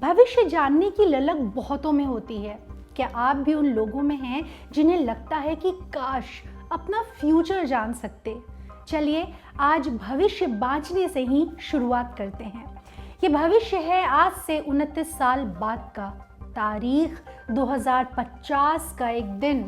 भविष्य जानने की ललक बहुतों में होती है। क्या आप भी उन लोगों में हैं जिन्हें लगता है कि काश अपना फ्यूचर जान सकते? चलिए आज भविष्य बांचने से ही शुरुआत करते हैं। ये भविष्य है आज से 29 साल बाद का, तारीख 2050 का एक दिन।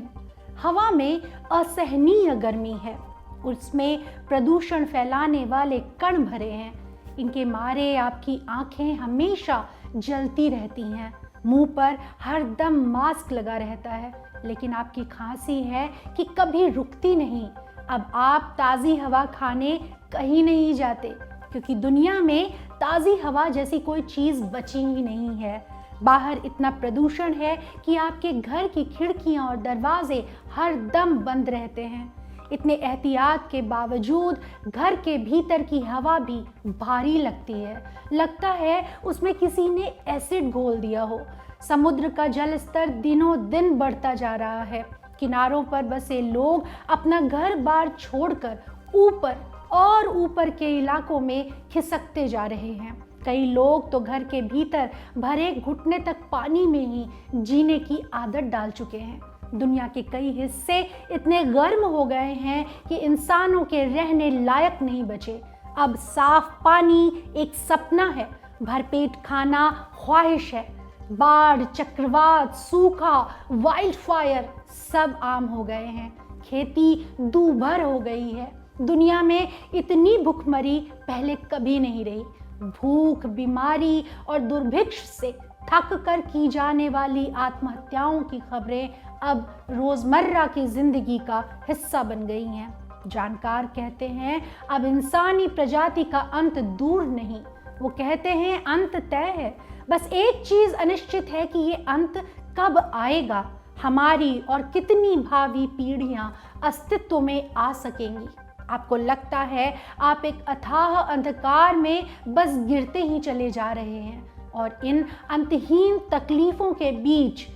हवा में असहनीय गर्मी है, उसमें प्रदूषण फैलाने वाले कण भरे हैं। इनके मारे आपकी आंखें हमेशा जलती रहती हैं, मुंह पर हर दम मास्क लगा रहता है, लेकिन आपकी खांसी है कि कभी रुकती नहीं। अब आप ताज़ी हवा खाने कहीं नहीं जाते, क्योंकि दुनिया में ताज़ी हवा जैसी कोई चीज़ बची ही नहीं है। बाहर इतना प्रदूषण है कि आपके घर की खिड़कियां और दरवाजे हर दम बंद रहते हैं। इतने एहतियात के बावजूद घर के भीतर की हवा भी भारी लगती है। लगता है उसमें किसी ने एसिड घोल दिया हो। समुद्र का जल स्तर दिनों दिन बढ़ता जा रहा है। किनारों पर बसे लोग अपना घर बार छोड़कर ऊपर और ऊपर के इलाकों में खिसकते जा रहे हैं। कई लोग तो घर के भीतर भरे घुटने तक पानी में ही जीने की आदत डाल चुके हैं। दुनिया के कई हिस्से इतने गर्म हो गए हैं कि इंसानों के रहने लायक नहीं बचे। अब साफ पानी एक सपना है, भरपेट खाना ख्वाहिश है। बाढ़, चक्रवात, सूखा, वाइल्ड फायर सब आम हो गए हैं। खेती दूभर हो गई है। दुनिया में इतनी भुखमरी पहले कभी नहीं रही। भूख, बीमारी और दुर्भिक्ष से थक कर की जाने वाली आत्महत्याओं की खबरें अब रोजमर्रा की जिंदगी का हिस्सा बन गई हैं। जानकार कहते हैं अब इंसानी प्रजाति का अंत दूर नहीं, वो कहते हैं अंत तय है। बस एक चीज अनिश्चित है कि ये अंत कब आएगा, हमारी और कितनी भावी पीढ़ियां अस्तित्व में आ सकेंगी। आपको लगता है आप एक अथाह अंधकार में बस गिरते ही चले जा रहे हैं, और इन अंतहीन तकलीफों के बीच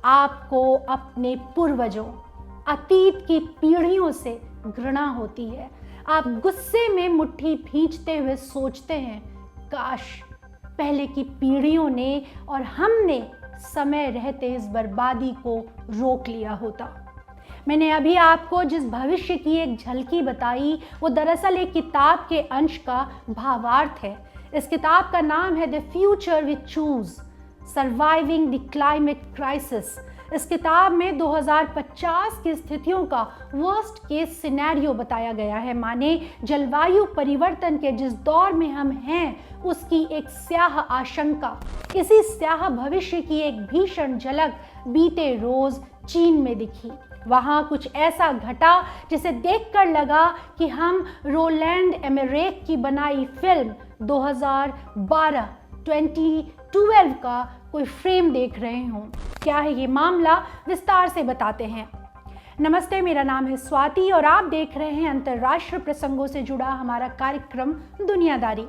आपको अपने पूर्वजों, अतीत की पीढ़ियों से घृणा होती है। आप गुस्से में मुट्ठी भींचते हुए सोचते हैं, काश पहले की पीढ़ियों ने और हमने समय रहते इस बर्बादी को रोक लिया होता। मैंने अभी आपको जिस भविष्य की एक झलकी बताई, वो दरअसल एक किताब के अंश का भावार्थ है। इस किताब का नाम है the future we choose, surviving the climate crisis. इस किताब में 2050 की स्थितियों का वर्स्ट केस सिनेरियो बताया गया है, माने जलवायु परिवर्तन के जिस दौर में हम हैं उसकी एक स्याह आशंका। इसी स्याह भविष्य की एक भीषण झलक बीते रोज चीन में दिखी। वहाँ कुछ ऐसा घटा जिसे देखकर लगा कि हम रोलैंड एमेरेक की बनाई फिल्म 2012 का कोई फ्रेम देख रहे हों। क्या है ये मामला, विस्तार से बताते हैं। नमस्ते, मेरा नाम है स्वाति और आप देख रहे हैं अंतर्राष्ट्रीय प्रसंगों से जुड़ा हमारा कार्यक्रम दुनियादारी।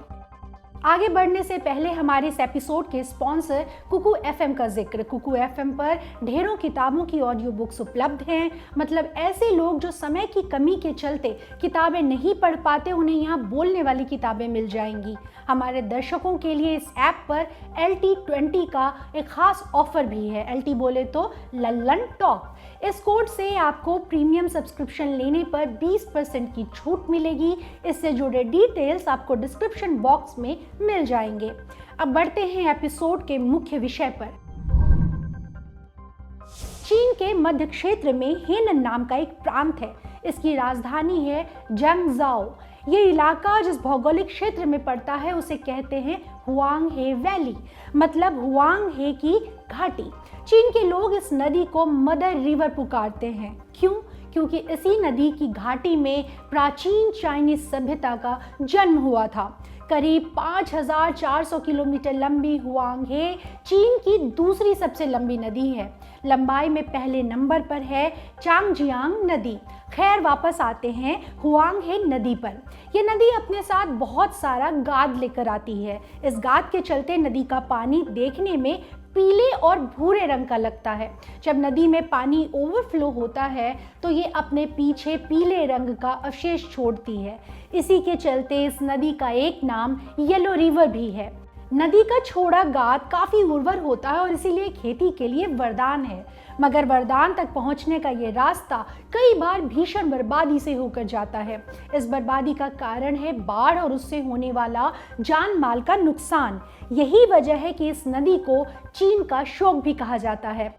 आगे बढ़ने से पहले हमारे इस एपिसोड के स्पॉन्सर कुकू एफएम का जिक्र। कुकू एफएम पर ढेरों किताबों की ऑडियो बुक्स उपलब्ध हैं। मतलब ऐसे लोग जो समय की कमी के चलते किताबें नहीं पढ़ पाते, उन्हें यहाँ बोलने वाली किताबें मिल जाएंगी। हमारे दर्शकों के लिए इस ऐप पर LT20 का एक खास ऑफर भी है। LT बोले तो लल्लन टॉक। इस कोड से आपको प्रीमियम सब्सक्रिप्शन लेने पर 20% की छूट मिलेगी। इससे जुड़े डिटेल्स आपको डिस्क्रिप्शन बॉक्स में मिल जाएंगे। अब बढ़ते हैं एपिसोड के मुख्य विषय पर। चीन के मध्य क्षेत्र में हेनन नाम का एक प्रांत है। इसकी राजधानी है जंगजाओ। ये इलाका जिस भौगोलिक क्षेत्र में पड़ता है उसे कहते हैं हुआंग हे वैली, मतलब हुआंग हे की घाटी। चीन के लोग इस नदी को मदर रिवर पुकारते हैं। क्यों? क्योंकि इसी नदी की घाटी में प्राचीन चाइनीज सभ्यता का जन्म हुआ था। करीब 5400 किलोमीटर लंबी हुआंग हे चीन की दूसरी सबसे लंबी नदी है। लंबाई में पहले नंबर पर है चांगजियांग नदी। खैर, वापस आते हैं हुआंग हे नदी पर। ये नदी अपने साथ बहुत सारा गाद लेकर आती है। इस गाद के चलते नदी का पानी देखने में पीले और भूरे रंग का लगता है। जब नदी में पानी ओवरफ्लो होता है तो ये अपने पीछे पीले रंग का अवशेष छोड़ती है। इसी के चलते इस नदी का एक नाम येलो रिवर भी है। नदी का छोड़ा गाद काफ़ी उर्वर होता है और इसीलिए खेती के लिए वरदान है, मगर वरदान तक पहुंचने का ये रास्ता कई बार भीषण बर्बादी से होकर जाता है। इस बर्बादी का कारण है बाढ़ और उससे होने वाला जान माल का नुकसान। यही वजह है कि इस नदी को चीन का शोक भी कहा जाता है।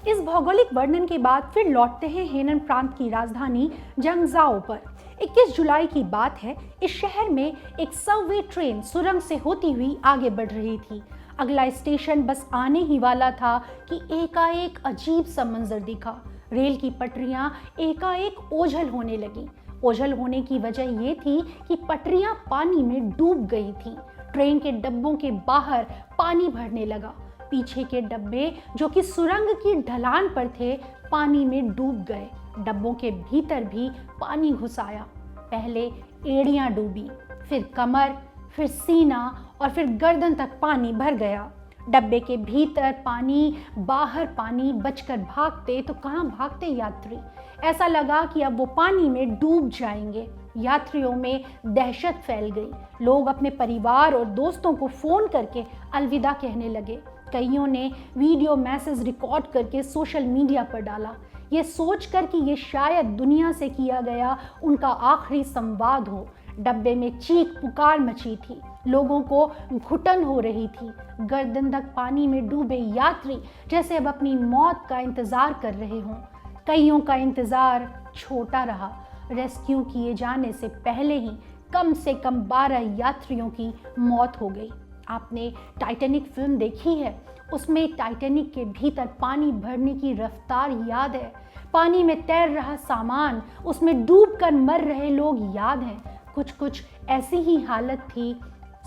इस भौगोलिक वर्णन के बाद फिर लौटते हैं हेनन प्रांत की राजधानी जंगजाओ पर। 21 जुलाई की बात है। इस शहर में एक सबवे ट्रेन सुरंग से होती हुई आगे बढ़ रही थी। अगला स्टेशन बस आने ही वाला था कि एकाएक अजीब सा मंजर दिखा। रेल की पटरियां एकाएक ओझल होने लगी। ओझल होने की वजह ये थी कि पटरियां पानी में डूब गई थीं। ट्रेन के डब्बों के बाहर पानी भरने लगा। पीछे के डब्बे जो कि सुरंग की ढलान पर थे पानी में डूब गए। डब्बों के भीतर भी पानी घुस आया। पहले एड़ियां डूबी, फिर कमर, फिर सीना और फिर गर्दन तक पानी भर गया। डब्बे के भीतर पानी, बाहर पानी। बचकर भागते तो कहाँ भागते यात्री। ऐसा लगा कि अब वो पानी में डूब जाएंगे। यात्रियों में दहशत फैल गई। लोग अपने परिवार और दोस्तों को फोन करके अलविदा कहने लगे। कईयों ने वीडियो मैसेज रिकॉर्ड करके सोशल मीडिया पर डाला, ये सोचकर कि ये शायद दुनिया से किया गया उनका आखिरी संवाद हो। डब्बे में चीख पुकार मची थी। लोगों को घुटन हो रही थी। गर्दन तक पानी में डूबे यात्री जैसे अब अपनी मौत का इंतजार कर रहे हों। कईयों का इंतजार छोटा रहा। रेस्क्यू किए जाने से पहले ही कम से कम 12 यात्रियों की मौत हो गई। आपने टाइटैनिक फिल्म देखी है? उसमें टाइटैनिक के भीतर पानी भरने की रफ्तार याद है। पानी में तैर रहा सामान, उसमें डूबकर मर रहे लोग याद हैं। कुछ ऐसी ही हालत थी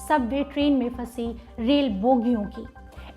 सबवे ट्रेन में फंसी रेल बोगियों की।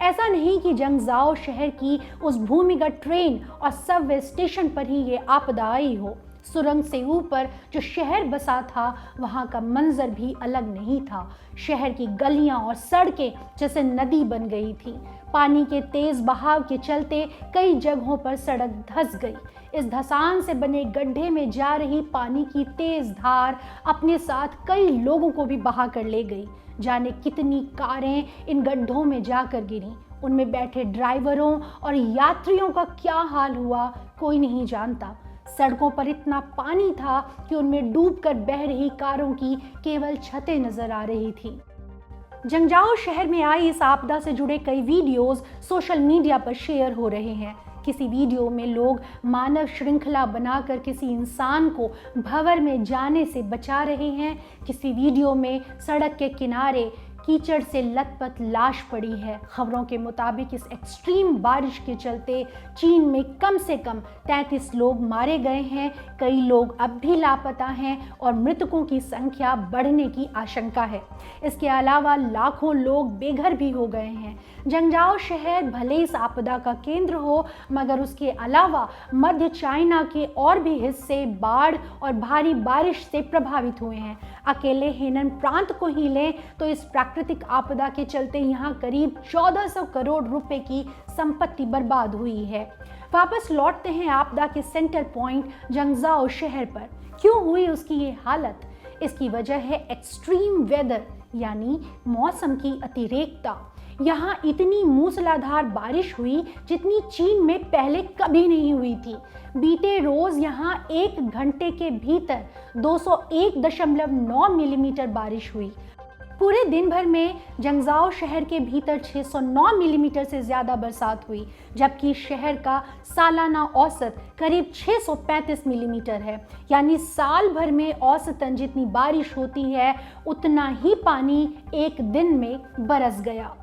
ऐसा नहीं कि जंगजाओ शहर की उस भूमिगत ट्रेन और सबवे स्टेशन पर ही ये आपदा आई हो। सुरंग से ऊपर जो शहर बसा था वहाँ का मंजर भी अलग नहीं था। शहर की गलियाँ और सड़कें जैसे नदी बन गई थी। पानी के तेज बहाव के चलते कई जगहों पर सड़क धंस गई। इस धसान से बने गड्ढे में जा रही पानी की तेज धार अपने साथ कई लोगों को भी बहा कर ले गई। जाने कितनी कारें इन गड्ढों में जाकर गिरी। उनमें बैठे ड्राइवरों और यात्रियों का क्या हाल हुआ कोई नहीं जानता। सड़कों पर इतना पानी था कि उनमें डूबकर बह रही कारों की केवल छतें नजर आ रही थी। जंगजाओ शहर में आई इस आपदा से जुड़े कई वीडियोस सोशल मीडिया पर शेयर हो रहे हैं। किसी वीडियो में लोग मानव श्रृंखला बनाकर किसी इंसान को भंवर में जाने से बचा रहे हैं। किसी वीडियो में सड़क के किनारे कीचड़ से लथपथ लाश पड़ी है। खबरों के मुताबिक इस एक्सट्रीम बारिश के चलते चीन में कम से कम 33 लोग मारे गए हैं। कई लोग अब भी लापता हैं और मृतकों की संख्या बढ़ने की आशंका है। इसके अलावा लाखों लोग बेघर भी हो गए हैं। जंगजाओ शहर भले इस आपदा का केंद्र हो, मगर उसके अलावा मध्य चाइना के और भी हिस्से बाढ़ और भारी बारिश से प्रभावित हुए हैं। अकेले हेनन प्रांत को ही लें तो इस प्राकृतिक आपदा के चलते यहाँ करीब 1400 करोड़ रुपए की संपत्ति बर्बाद हुई है। वापस लौटते हैं आपदा के सेंटर पॉइंट जंगजाओ शहर पर। क्यों हुई उसकी ये हालत? इसकी वजह है एक्सट्रीम वेदर यानी मौसम की अतिरेकता। यहाँ इतनी मूसलाधार बारिश हुई जितनी चीन में पहले कभी नहीं हुई थी। बीते रोज यहाँ 1 घंटे के भीतर 201.9 मिलीमीटर बारिश हुई। पूरे दिन भर में जंगजाओ शहर के भीतर 609 मिलीमीटर से ज़्यादा बरसात हुई, जबकि शहर का सालाना औसत करीब 635 मिलीमीटर है। यानी साल भर में औसतन जितनी बारिश होती है उतना ही पानी एक दिन में बरस गया।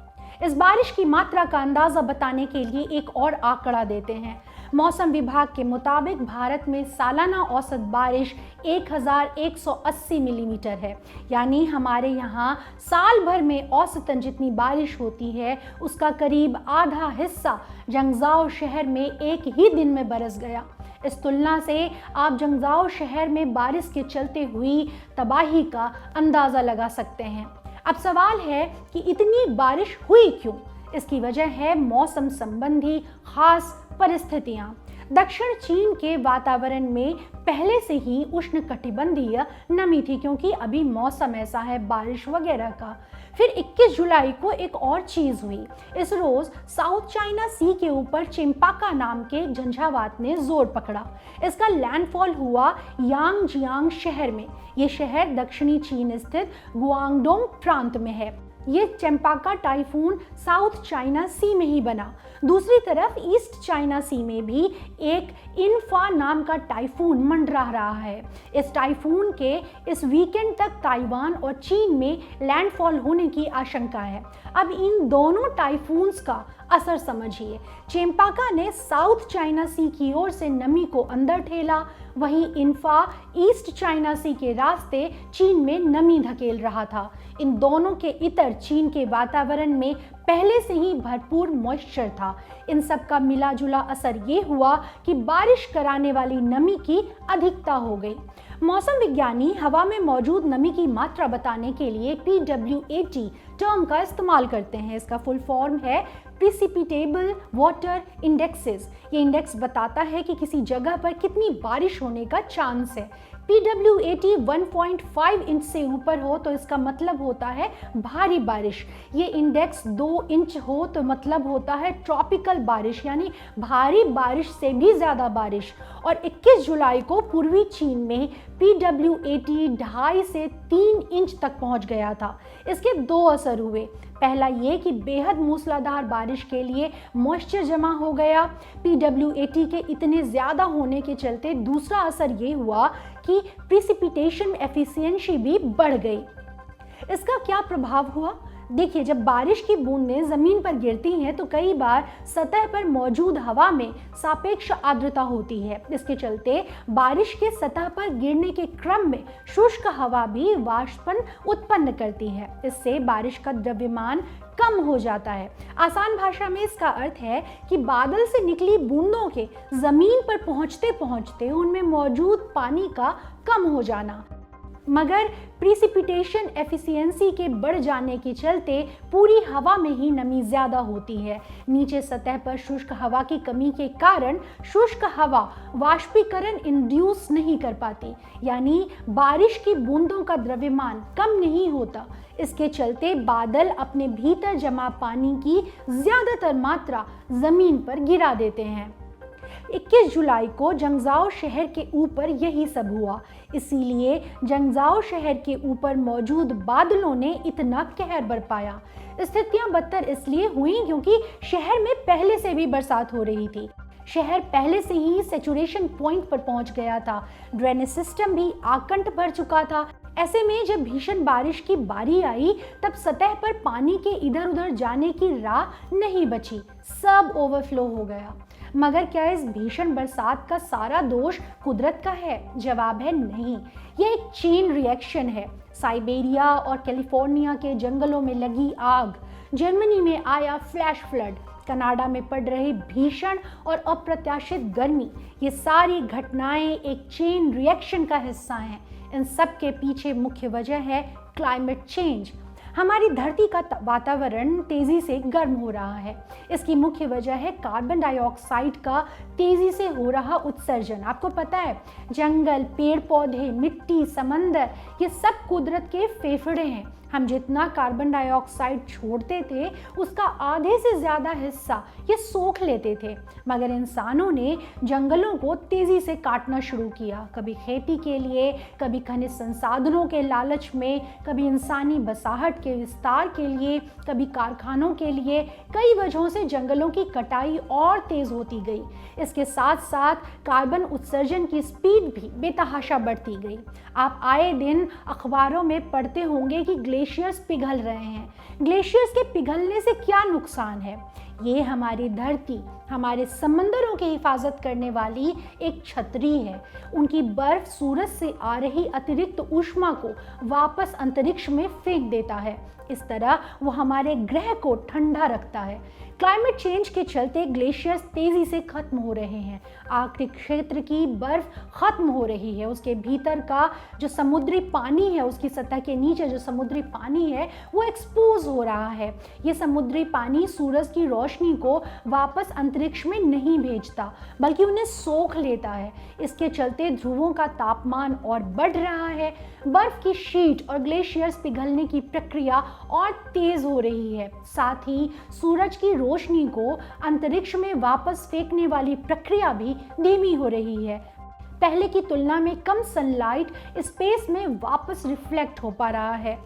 इस बारिश की मात्रा का अंदाज़ा बताने के लिए एक और आंकड़ा देते हैं। मौसम विभाग के मुताबिक भारत में सालाना औसत बारिश 1180 मिलीमीटर है। यानी हमारे यहाँ साल भर में औसतन जितनी बारिश होती है उसका करीब आधा हिस्सा जंगजाओ शहर में एक ही दिन में बरस गया। इस तुलना से आप जंगजाओ शहर में बारिश के चलते हुई तबाही का अंदाज़ा लगा सकते हैं। अब सवाल है कि इतनी बारिश हुई क्यों? इसकी वजह है मौसम संबंधी खास परिस्थितियां। दक्षिण चीन के वातावरण में पहले से ही उष्णकटिबंधीय नमी थी, क्योंकि अभी मौसम ऐसा है बारिश वगैरह का। फिर 21 जुलाई को एक और चीज हुई। इस रोज साउथ चाइना सी के ऊपर चेम्पाका नाम के एक झंझावात ने जोर पकड़ा। इसका लैंडफॉल हुआ यांगजियांग शहर में। ये शहर दक्षिणी चीन स्थित गुआंगडोंग प्रांत में है। ये चेम्पाका टाइफून साउथ चाइना सी में ही बना। दूसरी तरफ ईस्ट चाइना सी में भी एक इनफा नाम का टाइफून मंडरा रहा है। इस टाइफून के इस वीकेंड तक ताइवान और चीन में लैंडफॉल होने की आशंका है। अब इन दोनों टाइफून्स का असर समझिए। चेम्पाका ने साउथ चाइना सी की ओर से नमी को अंदर ठेला, वहीं इन्फा ईस्ट चाइना सी के रास्ते चीन में नमी धकेल रहा था। इन दोनों के इतर चीन के वातावरण में पहले से ही भरपूर मॉइस्चर था। इन सब का मिला जुला असर ये हुआ कि बारिश कराने वाली नमी की अधिकता हो गई। मौसम विज्ञानी हवा में मौजूद नमी की मात्रा बताने के लिए PWAT टर्म का इस्तेमाल करते हैं। इसका फुल फॉर्म है प्रिसिपिटेबल वाटर इंडेक्सेस। ये इंडेक्स बताता है कि किसी जगह पर कितनी बारिश होने का चांस है। PWAT 1.5 इंच से ऊपर हो तो इसका मतलब होता है भारी बारिश। ये इंडेक्स 2 इंच हो तो मतलब होता है ट्रॉपिकल बारिश, यानी भारी बारिश से भी ज़्यादा बारिश। और 21 जुलाई को पूर्वी चीन में PWAT 2.5 से 3 इंच तक पहुंच गया था। इसके दो असर हुए। पहला ये कि बेहद मूसलाधार बारिश के लिए मॉइस्चर जमा हो गया PWAT के इतने ज़्यादा होने के चलते। दूसरा असर ये हुआ कि प्रिसिपिटेशन एफिशिएंसी भी बढ़ गई। इसका क्या प्रभाव हुआ? देखिए, जब बारिश की बूंदें ज़मीन पर गिरती हैं तो कई बार सतह पर मौजूद हवा में सापेक्ष आर्द्रता होती है। इसके चलते बारिश के सतह पर गिरने के क्रम में शुष्क हवा भी वाष्पन उत्पन्न करती है। इससे बारिश का द्रव्यमान कम हो जाता है। आसान भाषा में इसका अर्थ है कि बादल से निकली बूंदों के ज़मीन पर पहुंचते पहुंचते उनमें मौजूद पानी का कम हो जाना। मगर प्रिसिपिटेशन एफिशिएंसी के बढ़ जाने के चलते पूरी हवा में ही नमी ज़्यादा होती है। नीचे सतह पर शुष्क हवा की कमी के कारण शुष्क हवा वाष्पीकरण इंड्यूस नहीं कर पाती, यानी बारिश की बूंदों का द्रव्यमान कम नहीं होता। इसके चलते बादल अपने भीतर जमा पानी की ज़्यादातर मात्रा ज़मीन पर गिरा देते हैं। 21 जुलाई को जंगजाओ शहर के ऊपर यही सब हुआ। इसीलिए जंगजाओ शहर के ऊपर मौजूद बादलों ने इतना कहर बरपाया। स्थितियां बदतर इसलिए हुई क्योंकि शहर में पहले से भी बरसात हो रही थी। शहर पहले से ही सैचुरेशन पॉइंट पर पहुंच गया था। ड्रेनेज सिस्टम भी आकंठ भर चुका था। ऐसे में जब भीषण बारिश की बारी आई तब सतह पर पानी के इधर उधर जाने की राह नहीं बची, सब ओवरफ्लो हो गया। मगर क्या इस भीषण बरसात का सारा दोष कुदरत का है? जवाब है नहीं। यह एक चेन रिएक्शन है। साइबेरिया और कैलिफोर्निया के जंगलों में लगी आग, जर्मनी में आया फ्लैश फ्लड, कनाडा में पड़ रही भीषण और अप्रत्याशित गर्मी, ये सारी घटनाएं एक चेन रिएक्शन का हिस्सा हैं। इन सब के पीछे मुख्य वजह है क्लाइमेट चेंज। हमारी धरती का वातावरण तेजी से गर्म हो रहा है। इसकी मुख्य वजह है कार्बन डाइऑक्साइड का तेजी से हो रहा उत्सर्जन। आपको पता है, जंगल, पेड़ पौधे, मिट्टी, समंदर, ये सब कुदरत के फेफड़े हैं। हम जितना कार्बन डाइऑक्साइड छोड़ते थे उसका आधे से ज़्यादा हिस्सा ये सोख लेते थे। मगर इंसानों ने जंगलों को तेज़ी से काटना शुरू किया, कभी खेती के लिए, कभी खनिज संसाधनों के लालच में, कभी इंसानी बसाहट के विस्तार के लिए, कभी कारखानों के लिए। कई वजहों से जंगलों की कटाई और तेज़ होती गई। इसके साथ साथ कार्बन उत्सर्जन की स्पीड भी बेतहाशा बढ़ती गई। आप आए दिन अखबारों में पढ़ते होंगे कि ग्लेशियर्स पिघल रहे हैं। ग्लेशियर्स के पिघलने से क्या नुकसान है? ये हमारी धरती, हमारे समंदरों की हिफाजत करने वाली एक छतरी है। उनकी बर्फ सूरज से आ रही अतिरिक्त ऊष्मा को वापस अंतरिक्ष में फेंक देता है। इस तरह वो हमारे ग्रह को ठंडा रखता है। क्लाइमेट चेंज के चलते ग्लेशियर्स तेजी से खत्म हो रहे हैं। आर्कटिक क्षेत्र की बर्फ खत्म हो रही है। उसके भीतर का जो समुद्री पानी है, उसकी सतह के नीचे जो समुद्री पानी है वो एक्सपोज हो रहा है। ये समुद्री पानी सूरज की रोशनी रोशनी को वापस अंतरिक्ष में नहीं भेजता, बल्कि उन्हें सोख लेता है। इसके चलते ध्रुवों का तापमान और बढ़ रहा है, बर्फ की शीट और ग्लेशियर्स पिघलने की प्रक्रिया और तेज हो रही है। साथ ही सूरज की रोशनी को अंतरिक्ष में वापस फेंकने वाली प्रक्रिया भी धीमी हो रही है। पहले की तुलना में कम सनलाइट स्पेस में वापस रिफ्लेक्ट हो पा रहा है।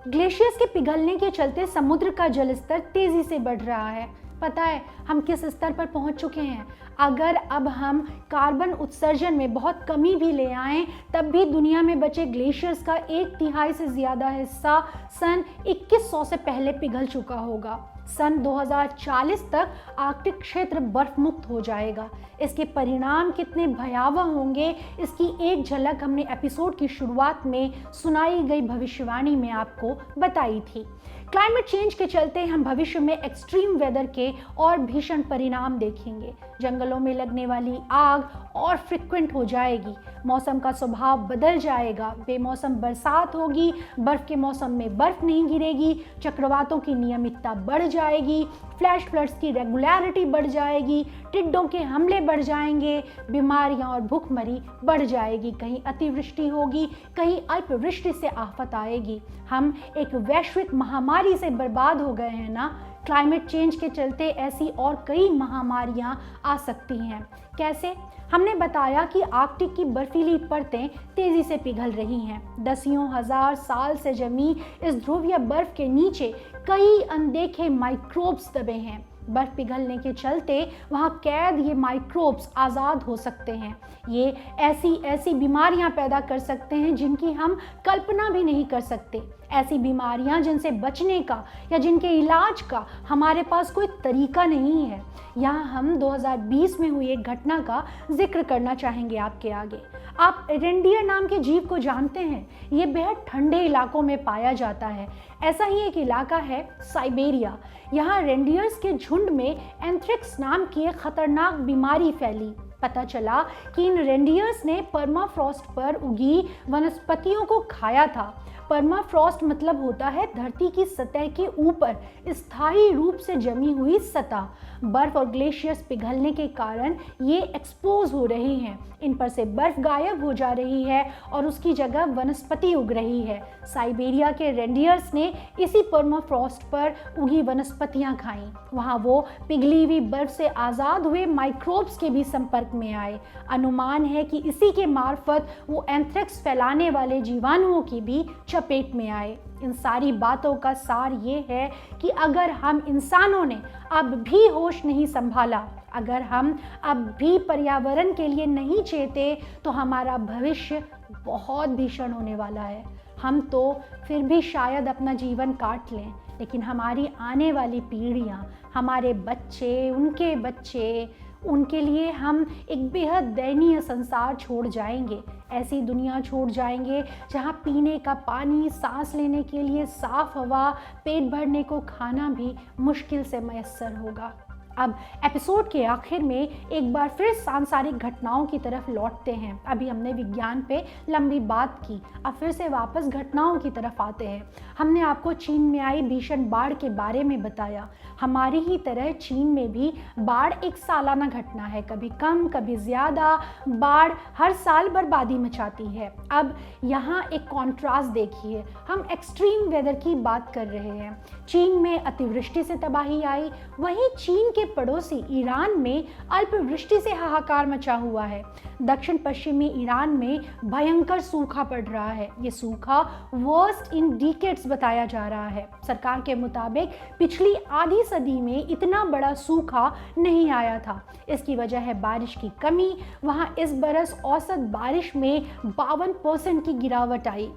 ग्लेशियर्स के पिघलने के चलते समुद्र का जल स्तर तेजी से बढ़ रहा है। पता है हम किस स्तर पर पहुंच चुके हैं? अगर अब हम कार्बन उत्सर्जन में बहुत कमी भी ले आएं, तब भी दुनिया में बचे ग्लेशियर्स का 1/3 से ज़्यादा हिस्सा सन 2100 से पहले पिघल चुका होगा। सन 2040 तक आर्कटिक क्षेत्र बर्फ मुक्त हो जाएगा। इसके परिणाम कितने भयावह होंगे, इसकी एक झलक हमने एपिसोड की शुरुआत में सुनाई गई भविष्यवाणी में आपको बताई थी। क्लाइमेट चेंज के चलते हम भविष्य में एक्सट्रीम वेदर के और भीषण परिणाम देखेंगे। जंगलों में लगने वाली आग और फ्रिक्वेंट हो जाएगी, मौसम का स्वभाव बदल जाएगा, बेमौसम बरसात होगी, बर्फ के मौसम में बर्फ नहीं गिरेगी, चक्रवातों की नियमितता बढ़ जाएगी, फ्लैश फ्लड्स की रेगुलरिटी बढ़ जाएगी, टिड्डों के हमले बढ़ जाएंगे, बीमारियां और भूखमरी बढ़ जाएगी, कहीं अतिवृष्टि होगी, कहीं अल्पवृष्टि से आफत आएगी। हम एक वैश्विक महामारी से बर्बाद हो गए हैं ना। क्लाइमेट चेंज के चलते ऐसी और कई महामारियां आ सकती हैं। कैसे? हमने बताया कि आर्कटिक की बर्फीली परतें तेजी से पिघल रही हैं। दसियों हजार साल से जमी इस ध्रुवीय बर्फ के नीचे कई अनदेखे माइक्रोब्स दबे हैं। बर्फ पिघलने के चलते वहाँ कैद ये माइक्रोब्स आज़ाद हो सकते हैं। ये ऐसी बीमारियां पैदा कर सकते हैं जिनकी हम कल्पना भी नहीं कर सकते। ऐसी बीमारियां जिनसे बचने का या जिनके इलाज का हमारे पास कोई तरीका नहीं है। यहाँ हम 2020 में हुई एक घटना का जिक्र करना चाहेंगे आपके आगे। आप रेंडियर नाम के जीव को जानते हैं? ये बेहद ठंडे इलाकों में पाया जाता है। ऐसा ही एक इलाका है साइबेरिया। यहाँ रेंडियर्स के झुंड में एंथ्रेक्स नाम की एक खतरनाक बीमारी फैली। पता चला कि इन रेंडियर्स ने परमाफ्रॉस्ट पर उगी वनस्पतियों को खाया था। परमाफ्रॉस्ट मतलब होता है धरती की सतह के ऊपर स्थायी रूप से जमी हुई सतह। बर्फ और ग्लेशियर्स पिघलने के कारण ये एक्सपोज हो रही हैं। इन पर से बर्फ गायब हो जा रही है और उसकी जगह वनस्पति उग रही है। साइबेरिया के रेंडियर्स ने इसी परमाफ्रॉस्ट पर उगी वनस्पतियां खाईं। वहाँ वो पिघली हुई बर्फ से आज़ाद हुए माइक्रोब्स के भी संपर्क में आए। अनुमान है कि इसी के मार्फत वो एंथ्रेक्स फैलाने वाले जीवाणुओं की भी चपेट में आए। इन सारी बातों का सार ये है कि अगर हम इंसानों ने अब भी होश नहीं संभाला, अगर हम अब भी पर्यावरण के लिए नहीं चेते, तो हमारा भविष्य बहुत भीषण होने वाला है। हम तो फिर भी शायद अपना जीवन काट लें, लेकिन हमारी आने वाली पीढ़ियाँ, हमारे बच्चे, उनके बच्चे, उनके लिए हम एक बेहद दयनीय संसार छोड़ जाएंगे। ऐसी दुनिया छोड़ जाएंगे जहाँ पीने का पानी, सांस लेने के लिए साफ हवा, पेट भरने को खाना भी मुश्किल से मयस्सर होगा। अब एपिसोड के आखिर में एक बार फिर सांसारिक घटनाओं की तरफ लौटते हैं। अभी हमने विज्ञान पे लंबी बात की, अब फिर से वापस घटनाओं की तरफ आते हैं। हमने आपको चीन में आई भीषण बाढ़ के बारे में बताया। हमारी ही तरह चीन में भी बाढ़ एक सालाना घटना है, कभी कम कभी ज़्यादा। बाढ़ हर साल बर्बादी मचाती है। अब यहाँ एक कॉन्ट्रास्ट देखिए, हम एक्सट्रीम वेदर की बात कर रहे हैं। चीन में अतिवृष्टि से तबाही आई, वहीं चीन के पड़ोसी ईरान में अल्पवृष्टि से हाहाकार मचा हुआ है। दक्षिण पश्चिमी ईरान में भयंकर सूखा पड़ रहा है। ये सूखा वर्स्ट इन डिकेड्स बताया जा रहा है। सरकार के मुताबिक पिछली आधी सदी में इतना बड़ा सूखा नहीं आया था। इसकी वजह है बारिश की कमी। वहाँ इस बरस औसत बारिश में 52% की गिरावट आई।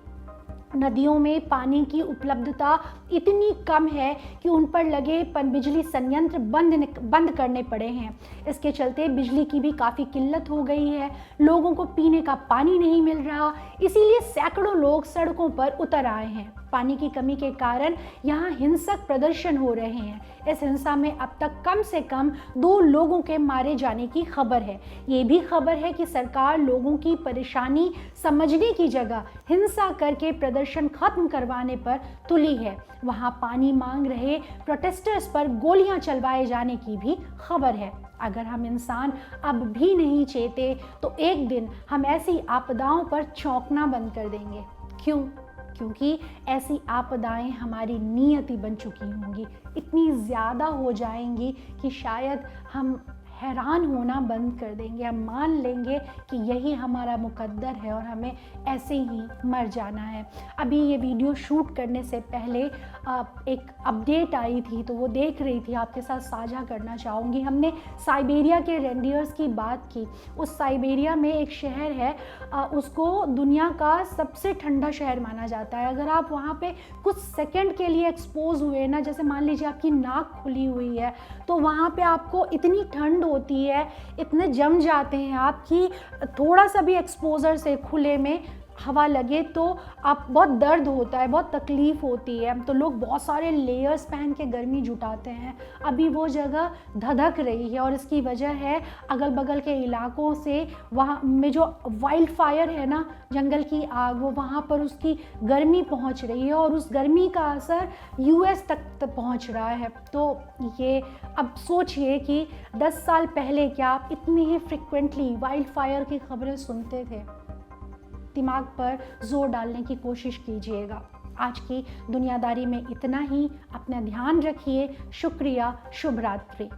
नदियों में पानी की उपलब्धता इतनी कम है कि उन पर लगे पनबिजली संयंत्र बंद करने पड़े हैं। इसके चलते बिजली की भी काफ़ी किल्लत हो गई है। लोगों को पीने का पानी नहीं मिल रहा, इसीलिए सैकड़ों लोग सड़कों पर उतर आए हैं। पानी की कमी के कारण यहाँ हिंसक प्रदर्शन हो रहे हैं। इस हिंसा में अब तक कम से कम 2 लोगों के मारे जाने की खबर है। ये भी खबर है कि सरकार लोगों की परेशानी समझने की जगह हिंसा करके प्रदर्शन खत्म करवाने पर तुली है। वहाँ पानी मांग रहे प्रोटेस्टर्स पर गोलियां चलवाए जाने की भी खबर है। अगर हम इंसान अब भी नहीं चेते तो एक दिन हम ऐसी आपदाओं पर चौंकना बंद कर देंगे। क्यों? क्योंकि ऐसी आपदाएं हमारी नियति बन चुकी होंगी, इतनी ज़्यादा हो जाएंगी कि शायद हम हैरान होना बंद कर देंगे। हम मान लेंगे कि यही हमारा मुकद्दर है और हमें ऐसे ही मर जाना है। अभी ये वीडियो शूट करने से पहले एक अपडेट आई थी, तो वो देख रही थी, आपके साथ साझा करना चाहूँगी। हमने साइबेरिया के रेंडियर्स की बात की। उस साइबेरिया में एक शहर है, उसको दुनिया का सबसे ठंडा शहर माना जाता है। अगर आप वहाँ पे कुछ सेकंड के लिए एक्सपोज हुए ना, जैसे मान लीजिए आपकी नाक खुली हुई है, तो वहाँ पे आपको इतनी ठंड होती है, इतने जम जाते हैं आपकी, थोड़ा सा भी एक्सपोजर से खुले में हवा लगे तो आप बहुत दर्द होता है, बहुत तकलीफ़ होती है। तो लोग बहुत सारे लेयर्स पहन के गर्मी जुटाते हैं। अभी वो जगह धधक रही है और इसकी वजह है अगल बगल के इलाकों से वहाँ में जो वाइल्ड फायर है ना, जंगल की आग, वो वहाँ पर उसकी गर्मी पहुँच रही है और उस गर्मी का असर यूएस तक पहुँच रहा है। तो ये अब सोचिए कि 10 साल पहले क्या आप इतनी ही फ्रिक्वेंटली वाइल्ड फायर की खबरें सुनते थे? दिमाग पर जोर डालने की कोशिश कीजिएगा। आज की दुनियादारी में इतना ही। अपना ध्यान रखिए। शुक्रिया। शुभ रात्रि।